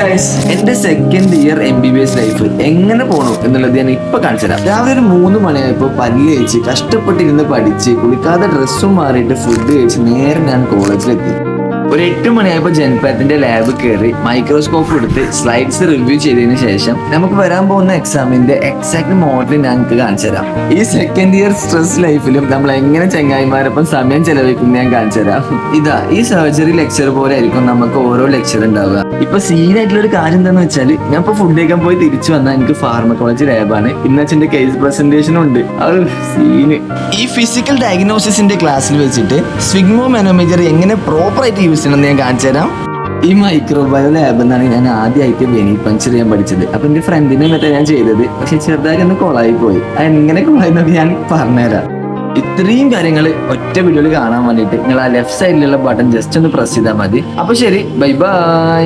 Guys, എന്റെ second year MBBS life എങ്ങനെ പോണു എന്നുള്ളത് ഞാൻ ഇപ്പൊ കാണിച്ചു തരാം. രാവിലെ ഒരു 3 മണിയായപ്പോ പല്ല് കഴിച്ച് കഷ്ടപ്പെട്ടിരുന്ന് പഠിച്ച് കുളിക്കാതെ ഡ്രസ്സും മാറിയിട്ട് ഫുഡ് കഴിച്ച് നേരെ ഞാൻ കോളേജിലെത്തി. ഒരു 8 മണിയായപ്പോൾ ജെൻപാത്തിന്റെ ലാബ് കയറി മൈക്രോസ്കോപ്പ് എടുത്ത് സ്ലൈഡ്സ് റിവ്യൂ ചെയ്തതിന് ശേഷം നമുക്ക് വരാൻ പോകുന്ന എക്സാമിന്റെ എക്സാക്ട് മോഡൽ ഞങ്ങൾക്ക് കാണിച്ചു തരാം. ഈ സെക്കൻഡ് ഇയർ സ്ട്രെസ് ലൈഫിലും നമ്മൾ എങ്ങനെ ചങ്ങായിമാരൊപ്പം സമയം ചെലവഴിക്കുന്നത് ഞാൻ കാണിച്ചു തരാം. ഇതാ ഈ സർജറി ലെക്ചർ പോലെ ആയിരിക്കും നമുക്ക് ഓരോ ലെക്ചർ ഉണ്ടാവുക. ഇപ്പൊ സീനായിട്ടുള്ള ഒരു കാര്യം എന്താണെന്ന് വെച്ചാൽ ഞാൻ ഇപ്പൊ ഫുഡ് കഴിക്കാൻ പോയി തിരിച്ചു വന്നാൽ എനിക്ക് ഫാർമക്കോളജി ലാബാണ്. ഇന്ന് വെച്ചെന്റെ കേസ് പ്രസന്റേഷനും ഉണ്ട്. അത് സീന്. ഈ ഫിസിക്കൽ ഡയഗ്നോസിന്റെ ക്ലാസ്സിൽ വെച്ചിട്ട് സ്വിഗ്മോ മാനോമീറ്റർ എങ്ങനെ പ്രോപ്പർ ആയിട്ട് യൂസ് ചെയ്യണമെന്ന് ഞാൻ കാണിച്ചു തരാം. ഈ മൈക്രോബയോ ലാബ് എന്നാണ് ഞാൻ ആദ്യമായിട്ട് വെനി പഞ്ചർ ചെയ്യാൻ പഠിച്ചത്. അപ്പൊ എന്റെ ഫ്രണ്ടിനെ മറ്റേ ഞാൻ ചെയ്തത്, പക്ഷെ ചെറുതായി ഒന്ന് കൊളായി പോയി. അത് എങ്ങനെ കൊളായിരുന്നത് ഞാൻ പറഞ്ഞുതരാം. ഇത്രയും കാര്യങ്ങൾ ഒറ്റ വീഡിയോയിൽ കാണാൻ വേണ്ടിയിട്ട് നിങ്ങൾ ആ ലെഫ്റ്റ് സൈഡിലുള്ള ബട്ടൺ ജസ്റ്റ് ഒന്ന് പ്രസ് ചെയ്താൽ മതി. അപ്പൊ ശരി, ബൈ ബൈ.